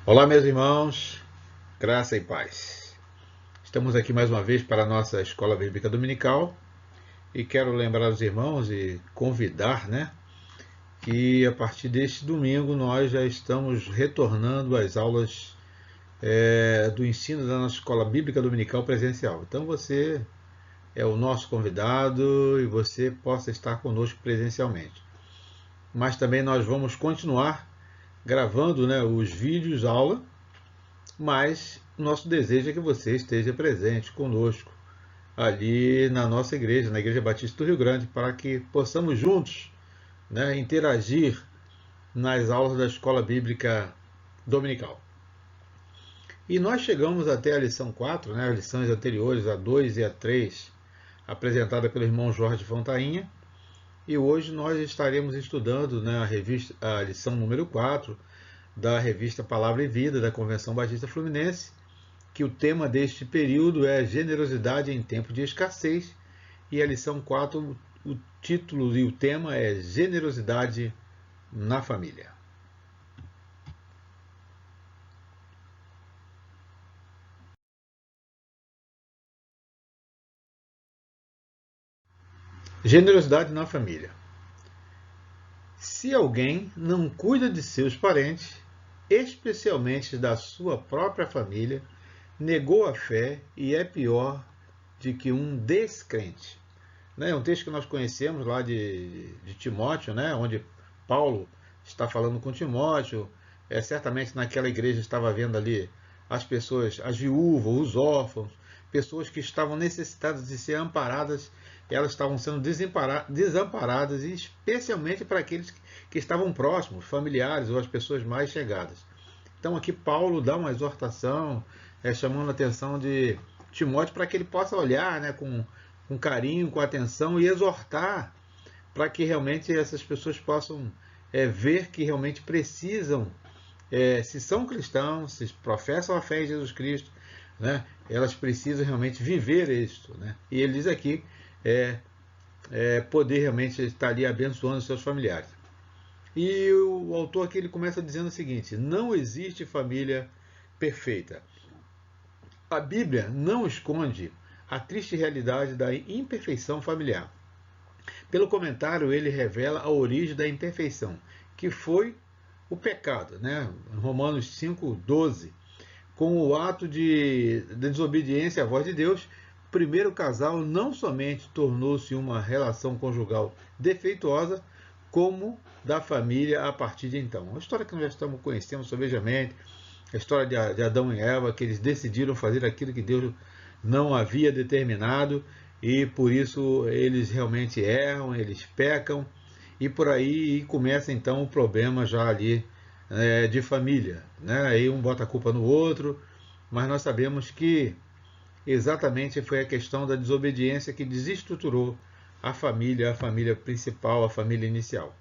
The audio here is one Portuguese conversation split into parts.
Olá, meus irmãos, graça e paz. Estamos aqui mais uma vez para a nossa Escola Bíblica Dominical e quero lembrar os irmãos e convidar, que a partir deste domingo nós já estamos retornando às aulas do ensino da nossa Escola Bíblica Dominical presencial. Então você é o nosso convidado e você possa estar conosco presencialmente. Mas também nós vamos continuar gravando, os vídeos aula, mas nosso desejo é que você esteja presente conosco ali na nossa igreja, na Igreja Batista do Rio Grande, para que possamos juntos, interagir nas aulas da Escola Bíblica Dominical. E nós chegamos até a lição 4, as lições anteriores, a 2 e a 3, apresentada pelo irmão Jorge Fontainha, e hoje nós estaremos estudando, a lição número 4 da revista Palavra e Vida da Convenção Batista Fluminense, que o tema deste período é generosidade em tempo de escassez, e a lição 4, o título e o tema é generosidade na família. Generosidade na família. Se alguém não cuida de seus parentes, especialmente da sua própria família, negou a fé e é pior de que um descrente. É um texto que nós conhecemos lá de Timóteo, onde Paulo está falando com Timóteo. Certamente naquela igreja estava havendo ali as pessoas, as viúvas, os órfãos, pessoas que estavam necessitadas de ser amparadas, elas estavam sendo desamparadas, especialmente para aqueles que estavam próximos, familiares ou as pessoas mais chegadas. Então aqui Paulo dá uma exortação, chamando a atenção de Timóteo para que ele possa olhar, com carinho, com atenção e exortar para que realmente essas pessoas possam ver que realmente precisam, se são cristãos, se professam a fé em Jesus Cristo, elas precisam realmente viver isto. E ele diz aqui, poder realmente estar ali abençoando seus familiares. E o autor aqui ele começa dizendo o seguinte: não existe família perfeita. A Bíblia não esconde a triste realidade da imperfeição familiar. Pelo comentário, ele revela a origem da imperfeição, que foi o pecado, Romanos 5:12. Com o ato de desobediência à voz de Deus, o primeiro casal não somente tornou-se uma relação conjugal defeituosa, como da família a partir de então. A história que nós já estamos conhecendo sobejanamente, a história de Adão e Eva, que eles decidiram fazer aquilo que Deus não havia determinado, e por isso eles realmente erram, eles pecam, e por aí começa então o problema já ali de família. Aí um bota a culpa no outro, mas nós sabemos que exatamente foi a questão da desobediência que desestruturou a família principal, a família inicial.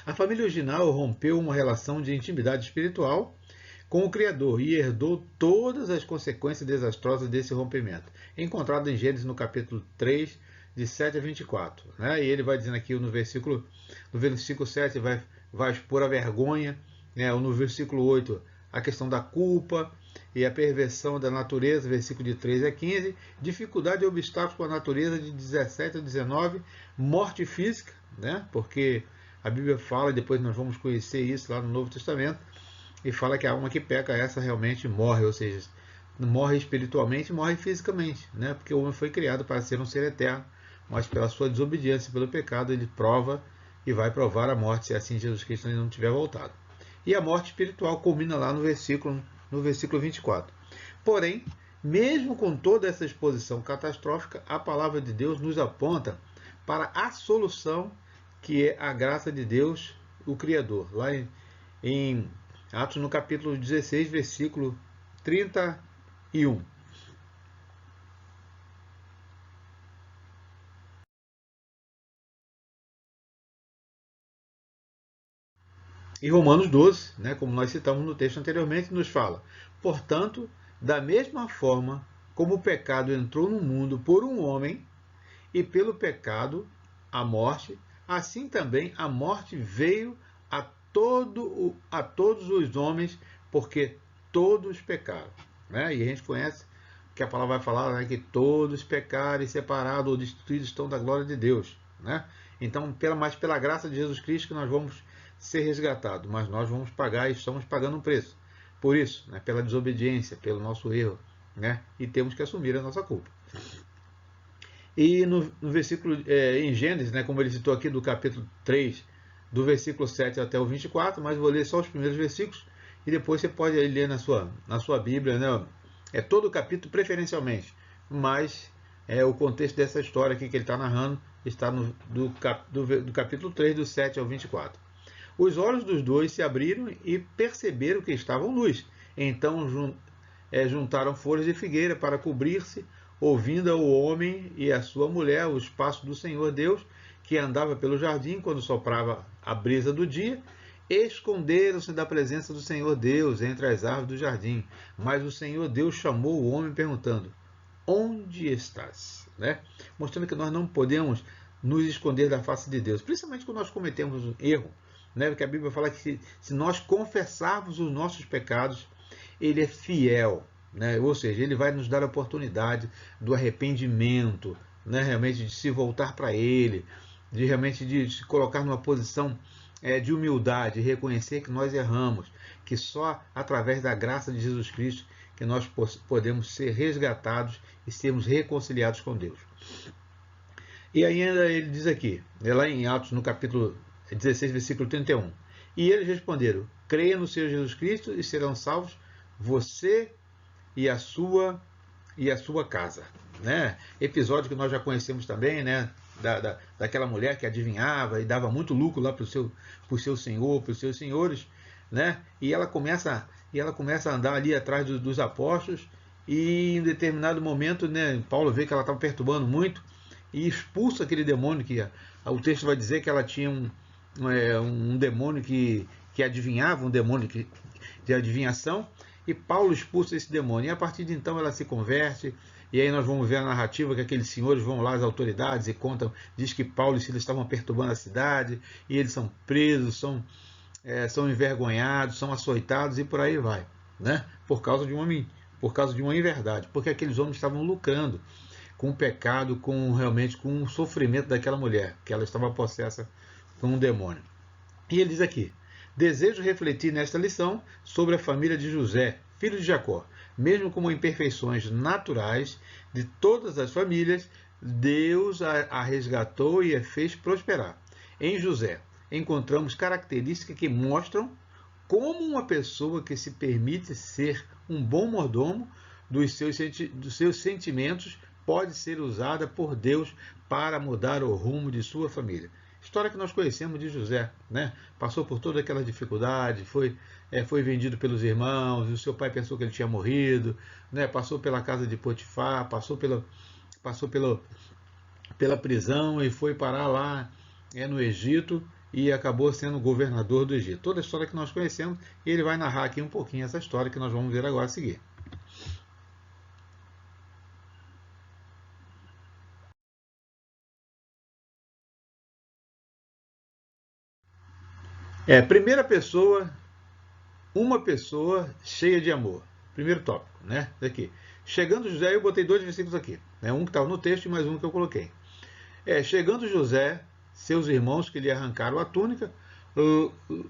A família original rompeu uma relação de intimidade espiritual com o Criador e herdou todas as consequências desastrosas desse rompimento, encontrado em Gênesis no capítulo 3, de 7 a 24. E ele vai dizendo aqui no versículo 7, vai expor a vergonha, no versículo 8, a questão da culpa e a perversão da natureza, versículo de 13 a 15, dificuldade e obstáculos com a natureza, de 17 a 19, morte física, porque a Bíblia fala, e depois nós vamos conhecer isso lá no Novo Testamento, e fala que a alma que peca, essa realmente morre, ou seja, morre espiritualmente e morre fisicamente, porque o homem foi criado para ser um ser eterno, mas pela sua desobediência, pelo pecado, ele prova e vai provar a morte, se assim Jesus Cristo ainda não tiver voltado. E a morte espiritual culmina lá no versículo 24. Porém, mesmo com toda essa exposição catastrófica, a palavra de Deus nos aponta para a solução, que é a graça de Deus, o Criador. Lá em Atos no capítulo 16, versículo 31. E Romanos 12, como nós citamos no texto anteriormente, nos fala: portanto, da mesma forma como o pecado entrou no mundo por um homem, e pelo pecado a morte, assim também a morte veio a todos os homens, porque todos pecaram. Né? E a gente conhece que a palavra vai falar, né, que todos pecaram e separados ou destruídos estão da glória de Deus. Né? Então, mas pela graça de Jesus Cristo que nós vamos ser resgatados, mas nós vamos pagar e estamos pagando um preço. Por isso, né, pela desobediência, pelo nosso erro, né, e temos que assumir a nossa culpa. E no versículo, em Gênesis, né, como ele citou aqui do capítulo 3, do versículo 7 até o 24, mas vou ler só os primeiros versículos, e depois você pode ler na sua Bíblia, né, todo o capítulo preferencialmente, mas o contexto dessa história aqui que ele está narrando está do capítulo 3, do 7 ao 24. Os olhos dos dois se abriram e perceberam que estavam nus. Então juntaram folhas de figueira para cobrir-se, ouvindo o homem e a sua mulher os passos do Senhor Deus, que andava pelo jardim quando soprava a brisa do dia. Esconderam-se da presença do Senhor Deus entre as árvores do jardim. Mas o Senhor Deus chamou o homem perguntando: onde estás? Né? Mostrando que nós não podemos nos esconder da face de Deus, principalmente quando nós cometemos um erro. Né? Porque a Bíblia fala que se nós confessarmos os nossos pecados, Ele é fiel. Né? Ou seja, Ele vai nos dar a oportunidade do arrependimento, né? Realmente de se voltar para Ele, de realmente de se colocar numa posição de humildade, reconhecer que nós erramos, que só através da graça de Jesus Cristo que nós podemos ser resgatados e sermos reconciliados com Deus. E ainda ele diz aqui, lá em Atos, no capítulo 16, versículo 31. E eles responderam: creia no Senhor Jesus Cristo e serão salvos você e a sua casa. Né? Episódio que nós já conhecemos também, né? Daquela mulher que adivinhava e dava muito lucro lá para o seu senhor, para os seus senhores. Né? E ela começa a andar ali atrás dos apóstolos, e em determinado momento, né, Paulo vê que ela estava perturbando muito e expulsa aquele demônio, que o texto vai dizer que ela tinha um demônio que adivinhava, um demônio de adivinhação, e Paulo expulsa esse demônio. E a partir de então ela se converte, e aí nós vamos ver a narrativa que aqueles senhores vão lá, as autoridades, e contam, diz que Paulo e Silas estavam perturbando a cidade, e eles são presos, são envergonhados, são açoitados e por aí vai, né? Por causa de uma inverdade, porque aqueles homens estavam lucrando com o pecado, realmente com o sofrimento daquela mulher, que ela estava possessa com um demônio. E ele diz aqui: desejo refletir nesta lição sobre a família de José, filho de Jacó. Mesmo com imperfeições naturais de todas as famílias, Deus a resgatou e a fez prosperar. Em José, encontramos características que mostram como uma pessoa que se permite ser um bom mordomo dos seus sentimentos pode ser usada por Deus para mudar o rumo de sua família. História que nós conhecemos de José, né? Passou por toda aquela dificuldade, foi vendido pelos irmãos, o seu pai pensou que ele tinha morrido, né? Passou pela casa de Potifar, passou pela prisão e foi parar lá no Egito, e acabou sendo governador do Egito. Toda a história que nós conhecemos, e ele vai narrar aqui um pouquinho essa história que nós vamos ver agora a seguir. Primeira pessoa, uma pessoa cheia de amor. Primeiro tópico, né? Daqui. Chegando José, eu botei 2 versículos aqui, né? Um que estava no texto e mais um que eu coloquei. Chegando José, seus irmãos que lhe arrancaram a túnica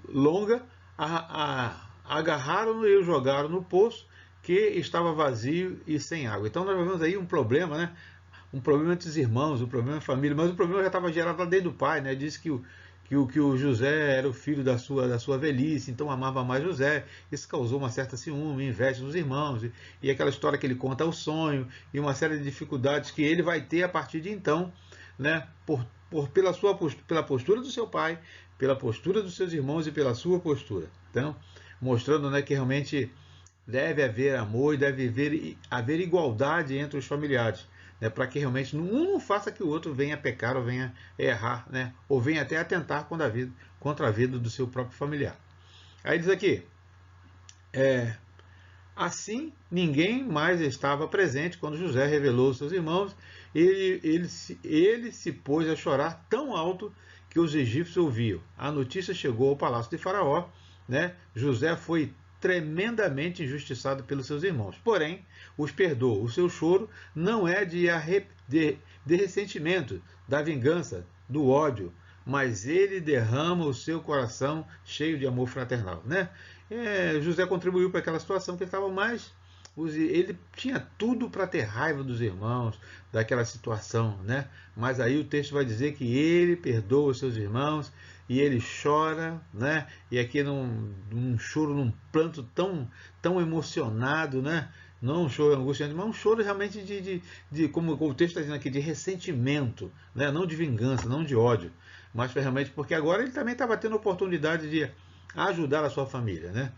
longa, agarraram-no e o jogaram no poço, que estava vazio e sem água. Então nós vemos aí um problema, né? Um problema entre os irmãos, um problema de família, mas o problema já estava gerado lá desde o pai, né? Diz que o José era o filho da sua velhice, então amava mais José. Isso causou uma certa ciúme, inveja dos irmãos, e aquela história que ele conta o sonho, e uma série de dificuldades que ele vai ter a partir de então, né? Pela postura do seu pai, pela postura dos seus irmãos e pela sua postura. Então, mostrando, né, que realmente deve haver amor e deve haver igualdade entre os familiares, né, para que realmente um não faça que o outro venha pecar ou venha errar, né, ou venha até atentar contra a vida do seu próprio familiar. Aí diz aqui: assim ninguém mais estava presente quando José revelou aos seus irmãos. Ele se pôs a chorar tão alto que os egípcios ouviam. A notícia chegou ao palácio de Faraó, né? José foi tremendamente injustiçado pelos seus irmãos. Porém, os perdoa. O seu choro não é de ressentimento, da vingança, do ódio, mas ele derrama o seu coração cheio de amor fraternal, né? José contribuiu para aquela situação que ele estava mais... Ele tinha tudo para ter raiva dos irmãos, daquela situação, né? Mas aí o texto vai dizer que ele perdoa os seus irmãos e ele chora, né? E aqui num choro, num pranto tão emocionado, né? Não um choro angustiante, mas um choro realmente como o texto está dizendo aqui, de ressentimento, né? Não de vingança, não de ódio, mas realmente porque agora ele também estava tendo a oportunidade de ajudar a sua família, né?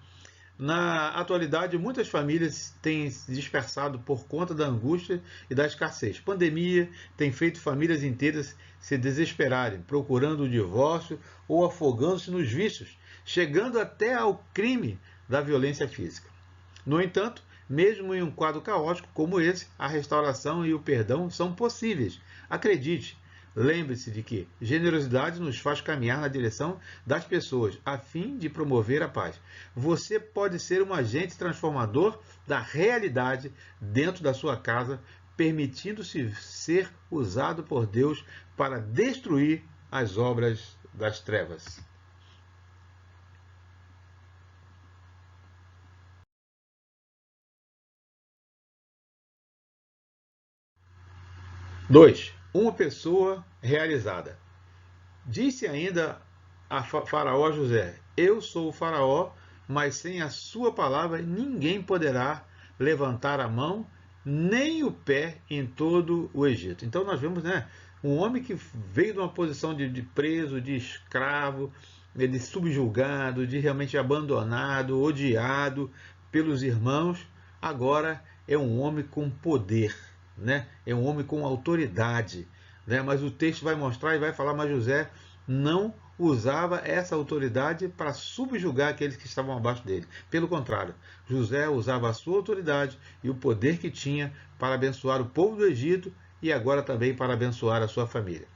Na atualidade, muitas famílias têm se dispersado por conta da angústia e da escassez. Pandemia tem feito famílias inteiras se desesperarem, procurando o divórcio ou afogando-se nos vícios, chegando até ao crime da violência física. No entanto, mesmo em um quadro caótico como esse, a restauração e o perdão são possíveis. Acredite, lembre-se de que generosidade nos faz caminhar na direção das pessoas, a fim de promover a paz. Você pode ser um agente transformador da realidade dentro da sua casa, permitindo-se ser usado por Deus para destruir as obras das trevas. Dois, uma pessoa realizada. Disse ainda a Faraó José: Eu sou o Faraó, mas sem a sua palavra ninguém poderá levantar a mão nem o pé em todo o Egito. Então nós vemos, né, um homem que veio de uma posição de preso, de escravo, de subjugado, de realmente abandonado, odiado pelos irmãos, agora é um homem com poder, né? É um homem com autoridade, né? Mas o texto vai mostrar e vai falar, mas José não usava essa autoridade para subjugar aqueles que estavam abaixo dele. Pelo contrário, José usava a sua autoridade e o poder que tinha para abençoar o povo do Egito e agora também para abençoar a sua família.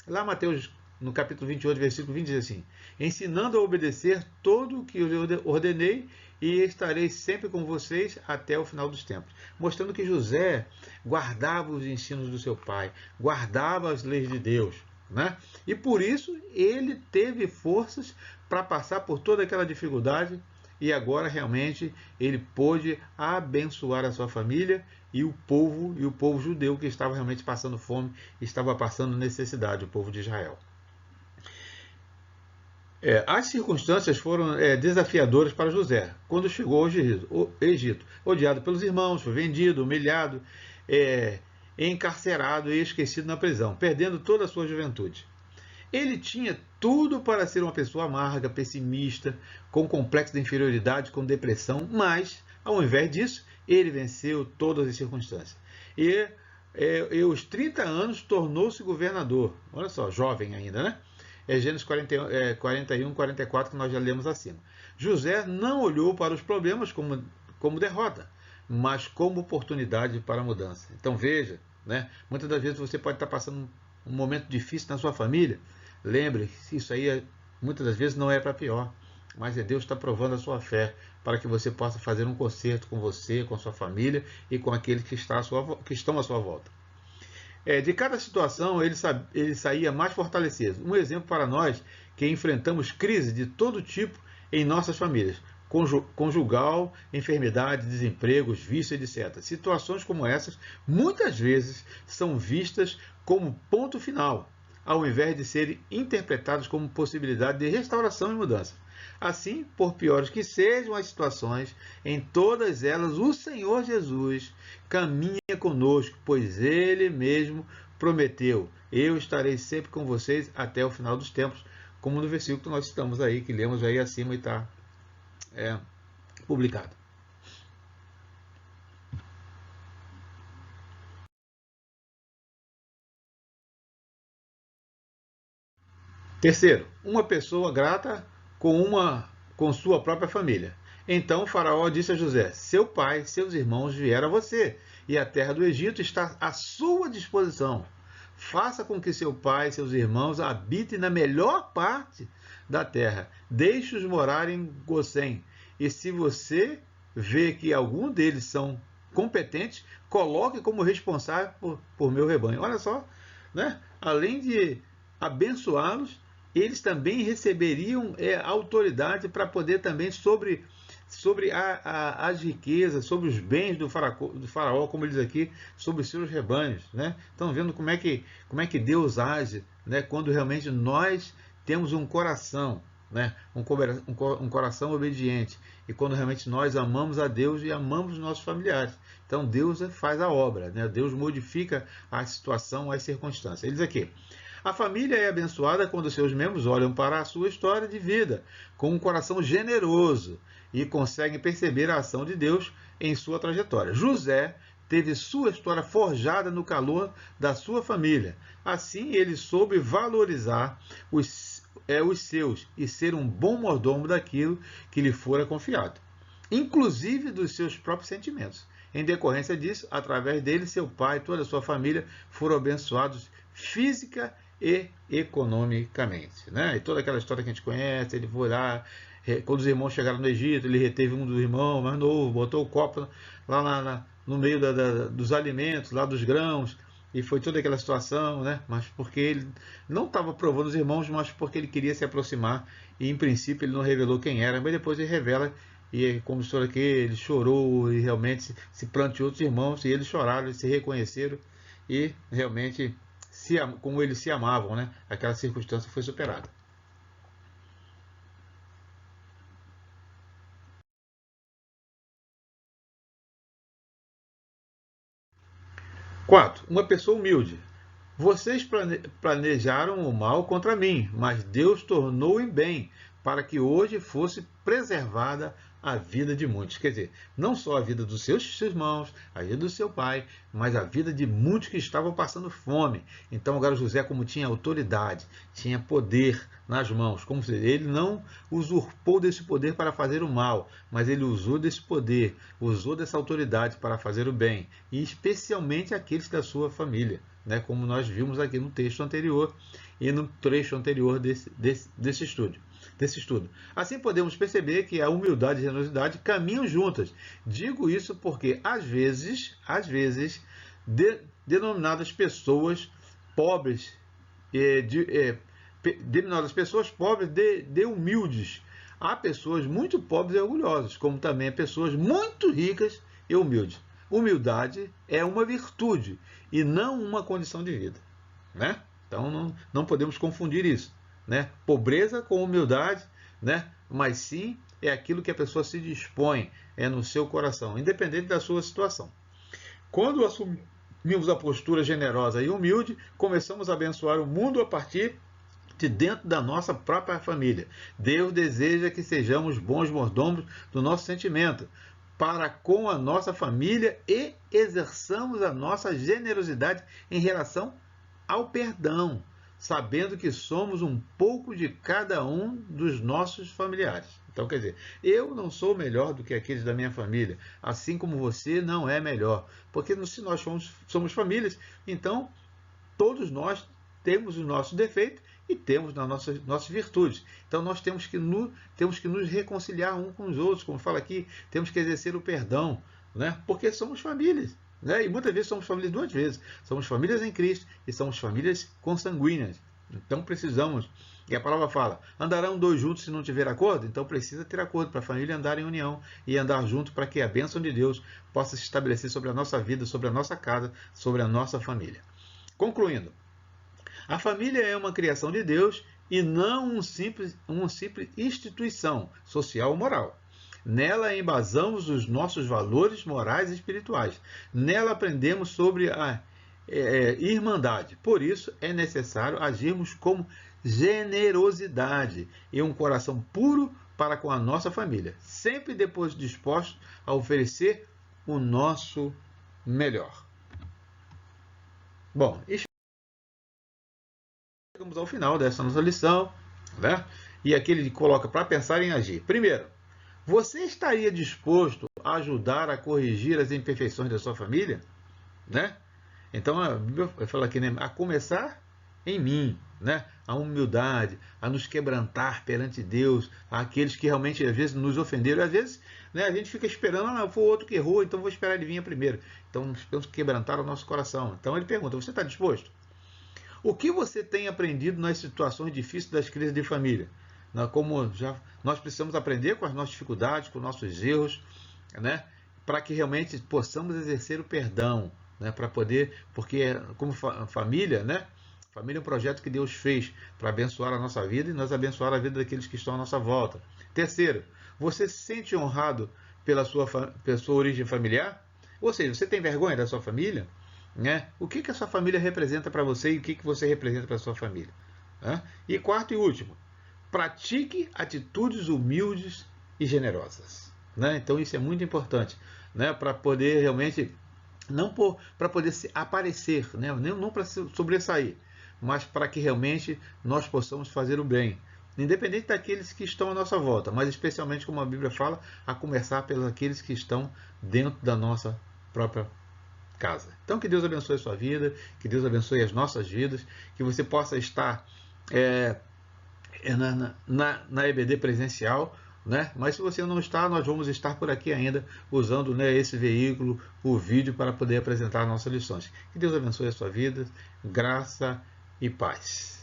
Lá Mateus, no capítulo 28, versículo 20, diz assim: ensinando a obedecer todo o que eu ordenei, e estarei sempre com vocês até o final dos tempos. Mostrando que José guardava os ensinos do seu pai, guardava as leis de Deus, né? E por isso ele teve forças para passar por toda aquela dificuldade e agora realmente ele pôde abençoar a sua família e o povo judeu que estava realmente passando fome, estava passando necessidade, o povo de Israel. As circunstâncias foram desafiadoras para José quando chegou ao Egito. Odiado pelos irmãos, foi vendido, humilhado, encarcerado e esquecido na prisão, perdendo toda a sua juventude. Ele tinha tudo para ser uma pessoa amarga, pessimista, com complexo de inferioridade, com depressão, mas, ao invés disso, ele venceu todas as circunstâncias. E aos 30 anos tornou-se governador. Olha só, jovem ainda, né? Gênesis 41, 44, que nós já lemos acima. José não olhou para os problemas como derrota, mas como oportunidade para a mudança. Então veja, né? Muitas das vezes você pode estar passando um momento difícil na sua família. Lembre, isso aí muitas das vezes não é para pior, mas Deus está provando a sua fé para que você possa fazer um concerto com você, com a sua família e com aqueles que estão à sua volta. De cada situação ele saía mais fortalecido. Um exemplo para nós que enfrentamos crises de todo tipo em nossas famílias, conjugal, enfermidade, desempregos, vício, etc. Situações como essas muitas vezes são vistas como ponto final, ao invés de serem interpretadas como possibilidade de restauração e mudança. Assim, por piores que sejam as situações, em todas elas o Senhor Jesus caminha conosco, pois Ele mesmo prometeu: eu estarei sempre com vocês até o final dos tempos, como no versículo que nós estamos aí, que lemos aí acima e está publicado. Terceiro, uma pessoa grata com sua própria família. Então o faraó disse a José: seu pai, seus irmãos vieram a você, e a terra do Egito está à sua disposição. Faça com que seu pai e seus irmãos habitem na melhor parte da terra. Deixe-os morar em Gosém, e se você vê que algum deles são competentes, coloque como responsável por meu rebanho. Olha só, né? Além de abençoá-los, eles também receberiam autoridade para poder também sobre as riquezas, sobre os bens do faraó, como ele diz aqui, sobre os seus rebanhos. Né? Estão vendo como é que Deus age, né? Quando realmente nós temos um coração, né? um coração obediente, e quando realmente nós amamos a Deus e amamos os nossos familiares. Então Deus faz a obra, né? Deus modifica a situação, as circunstâncias. Ele diz aqui: a família é abençoada quando seus membros olham para a sua história de vida com um coração generoso e conseguem perceber a ação de Deus em sua trajetória. José teve sua história forjada no calor da sua família. Assim, ele soube valorizar os seus e ser um bom mordomo daquilo que lhe fora confiado, inclusive dos seus próprios sentimentos. Em decorrência disso, através dele, seu pai e toda a sua família foram abençoados física e economicamente. Né? E toda aquela história que a gente conhece, ele foi lá, quando os irmãos chegaram no Egito, ele reteve um dos irmãos mais novo, botou o copo lá no meio dos alimentos, lá dos grãos, e foi toda aquela situação, né? Mas porque ele não estava provando os irmãos, mas porque ele queria se aproximar, e em princípio ele não revelou quem era, mas depois ele revela, e como história aqui, ele chorou e realmente se planteou outros irmãos, e eles choraram, eles se reconheceram, e realmente, como eles se amavam, né? Aquela circunstância foi superada. Quarto, uma pessoa humilde. Vocês planejaram o mal contra mim, mas Deus tornou em bem, para que hoje fosse preservada a vida de muitos. Quer dizer, não só a vida dos seus irmãos, a vida do seu pai, mas a vida de muitos que estavam passando fome. Então agora José, como tinha autoridade, tinha poder nas mãos, como se ele não usurpou desse poder para fazer o mal, mas ele usou desse poder, usou dessa autoridade para fazer o bem, e especialmente aqueles da sua família. Né, como nós vimos aqui no texto anterior e no trecho anterior desse estudo. Assim podemos perceber que a humildade e a generosidade caminham juntas. Digo isso porque, às vezes denominadas pessoas pobres, de humildes, há pessoas muito pobres e orgulhosas, como também há pessoas muito ricas e humildes. Humildade é uma virtude e não uma condição de vida. Né? Então não podemos confundir isso. Né? Pobreza com humildade, né? Mas sim é aquilo que a pessoa se dispõe, é no seu coração, independente da sua situação. Quando assumimos a postura generosa e humilde, começamos a abençoar o mundo a partir de dentro da nossa própria família. Deus deseja que sejamos bons mordomos do nosso sentimento para com a nossa família e exerçamos a nossa generosidade em relação ao perdão, sabendo que somos um pouco de cada um dos nossos familiares. Então, quer dizer, eu não sou melhor do que aqueles da minha família, assim como você não é melhor. Porque se nós somos famílias, então todos nós temos os nossos defeitos e temos nossas virtudes. Então nós temos que nos reconciliar uns com os outros, como fala aqui, temos que exercer o perdão, né? Porque somos famílias. Né? E muitas vezes somos famílias duas vezes. Somos famílias em Cristo e somos famílias consanguíneas. Então precisamos, e a palavra fala, andarão dois juntos se não tiver acordo? Então precisa ter acordo para a família andar em união e andar junto para que a bênção de Deus possa se estabelecer sobre a nossa vida, sobre a nossa casa, sobre a nossa família. Concluindo, a família é uma criação de Deus e não uma simples instituição social ou moral. Nela embasamos os nossos valores morais e espirituais. Nela aprendemos sobre a irmandade. Por isso é necessário agirmos com generosidade e um coração puro para com a nossa família, sempre depois dispostos a oferecer o nosso melhor. Bom, chegamos ao final dessa nossa lição, né? E aqui ele coloca para pensar em agir. Primeiro, você estaria disposto a ajudar a corrigir as imperfeições da sua família? Né? Então, a Bíblia fala aqui, né? A começar em mim. Né? a humildade, a nos quebrantar perante Deus, àqueles que realmente às vezes nos ofenderam. Às vezes, né, a gente fica esperando, foi o outro que errou, então vou esperar ele vir primeiro. Então nós temos que quebrantar o nosso coração. Então ele pergunta, você está disposto? O que você tem aprendido nas situações difíceis das crises de família? Como nós precisamos aprender com as nossas dificuldades, com os nossos erros, né, para que realmente possamos exercer o perdão, né, para poder, porque como família, né, família é um projeto que Deus fez para abençoar a nossa vida e nós abençoar a vida daqueles que estão à nossa volta. Terceiro, você se sente honrado pela sua origem familiar? Ou seja, você tem vergonha da sua família? Né? O que a sua família representa para você e o que você representa para a sua família? Né? E quarto e último, pratique atitudes humildes e generosas. Né? Então isso é muito importante, né? Para poder realmente, não para poder aparecer, né? Não para sobressair, mas para que realmente nós possamos fazer o bem, independente daqueles que estão à nossa volta, mas especialmente, como a Bíblia fala, a começar pelos aqueles que estão dentro da nossa própria casa. Então que Deus abençoe a sua vida, que Deus abençoe as nossas vidas, que você possa estar na EBD presencial, né? Mas se você não está, nós vamos estar por aqui ainda usando, né, esse veículo, o vídeo, para poder apresentar nossas lições. Que Deus abençoe a sua vida, graça e paz.